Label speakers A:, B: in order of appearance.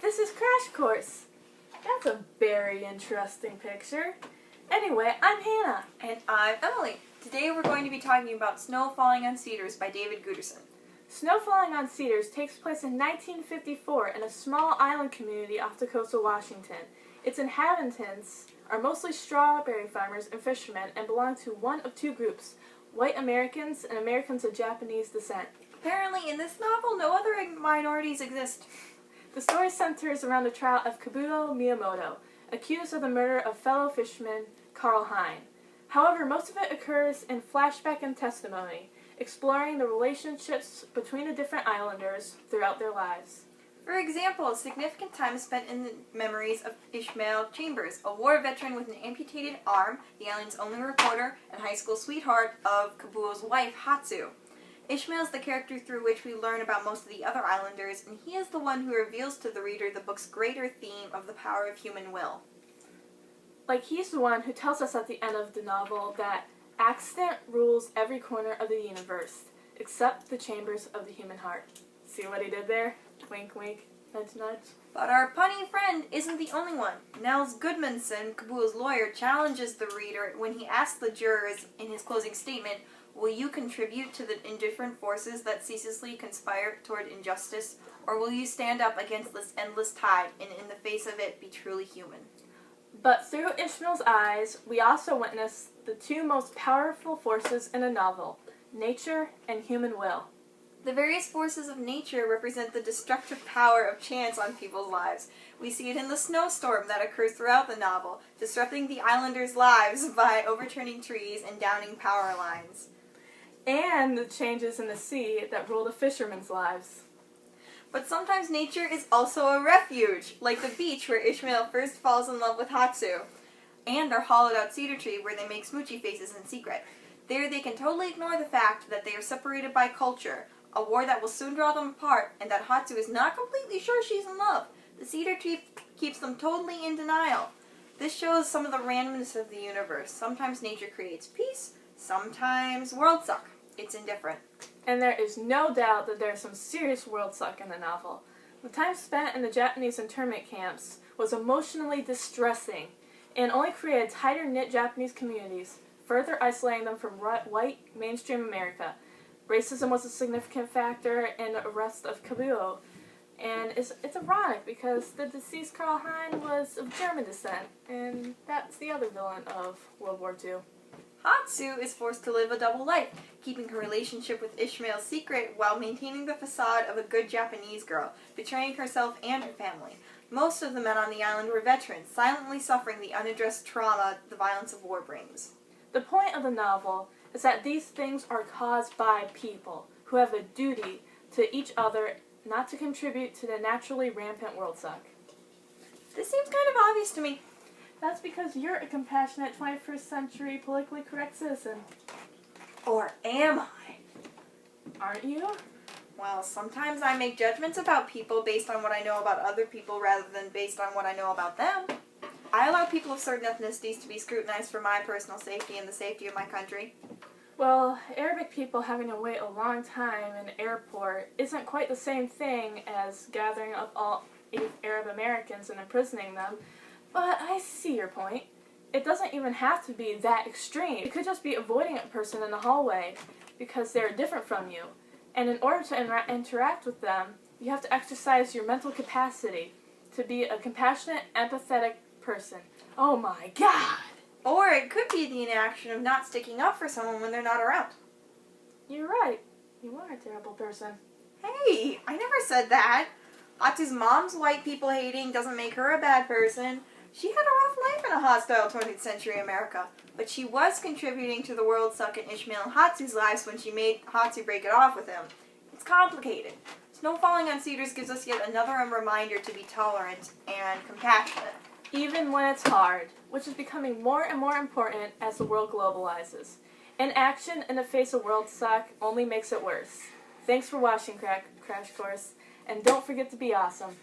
A: This is Crash Course. That's a very interesting picture. Anyway, I'm Hannah.
B: And I'm Emily. Today we're going to be talking about Snow Falling on Cedars by David Guterson.
A: Snow Falling on Cedars takes place in 1954 in a small island community off the coast of Washington. Its inhabitants are mostly strawberry farmers and fishermen and belong to one of two groups, white Americans and Americans of Japanese descent.
B: Apparently in this novel no other minorities exist.
A: The story centers around the trial of Kabuto Miyamoto, accused of the murder of fellow fisherman Carl Hine. However, most of it occurs in flashback and testimony, exploring the relationships between the different islanders throughout their lives.
B: For example, significant time is spent in the memories of Ishmael Chambers, a war veteran with an amputated arm, the island's only reporter, and high school sweetheart of Kabuto's wife, Hatsu. Ishmael is the character through which we learn about most of the other islanders, and he is the one who reveals to the reader the book's greater theme of the power of human will.
A: Like, he's the one who tells us at the end of the novel that accident rules every corner of the universe, except the chambers of the human heart. See what he did there? Wink, wink, nudge, nudge.
B: But our punny friend isn't the only one. Nels Goodmanson, Kabuto's lawyer, challenges the reader when he asks the jurors in his closing statement, "Will you contribute to the indifferent forces that ceaselessly conspire toward injustice, or will you stand up against this endless tide and in the face of it be truly human?"
A: But through Ishmael's eyes, we also witness the two most powerful forces in a novel, nature and human will.
B: The various forces of nature represent the destructive power of chance on people's lives. We see it in the snowstorm that occurs throughout the novel, disrupting the islanders' lives by overturning trees and downing power lines.
A: And the changes in the sea that rule the fishermen's lives.
B: But sometimes nature is also a refuge, like the beach where Ishmael first falls in love with Hatsu, and their hollowed-out cedar tree where they make smoochy faces in secret. There they can totally ignore the fact that they are separated by culture, a war that will soon draw them apart, and that Hatsu is not completely sure she's in love. The cedar tree keeps them totally in denial. This shows some of the randomness of the universe. Sometimes nature creates peace, sometimes world suck. It's indifferent.
A: And there is no doubt that there's some serious world suck in the novel. The time spent in the Japanese internment camps was emotionally distressing and only created tighter-knit Japanese communities, further isolating them from white mainstream America. Racism was a significant factor in the arrest of Kabuto, and it's ironic because the deceased Carl Hine was of German descent, and that's the other villain of World War II.
B: Hatsu is forced to live a double life, keeping her relationship with Ishmael secret while maintaining the facade of a good Japanese girl, betraying herself and her family. Most of the men on the island were veterans, silently suffering the unaddressed trauma the violence of war brings.
A: The point of the novel is that these things are caused by people who have a duty to each other not to contribute to the naturally rampant world suck.
B: This seems kind of obvious to me.
A: That's because you're a compassionate 21st century politically correct citizen.
B: Or am I?
A: Aren't you?
B: Well, sometimes I make judgments about people based on what I know about other people rather than based on what I know about them. I allow people of certain ethnicities to be scrutinized for my personal safety and the safety of my country.
A: Well, Arabic people having to wait a long time in an airport isn't quite the same thing as gathering up all 8 Arab Americans and imprisoning them. But I see your point. It doesn't even have to be that extreme. It could just be avoiding a person in the hallway because they're different from you. And in order to interact with them, you have to exercise your mental capacity to be a compassionate, empathetic person. Oh my God!
B: Or it could be the inaction of not sticking up for someone when they're not around.
A: You're right. You are a terrible person.
B: Hey, I never said that. Hatsu's mom's white people hating doesn't make her a bad person. She had a rough life in a hostile 20th century America, but she was contributing to the world suck in Ishmael and Hatsu's lives when she made Hatsu break it off with him. It's complicated. Snow Falling on Cedars gives us yet another reminder to be tolerant and compassionate.
A: Even when it's hard, which is becoming more and more important as the world globalizes. Inaction in the face of world suck only makes it worse. Thanks for watching Crash Course, and don't forget to be awesome.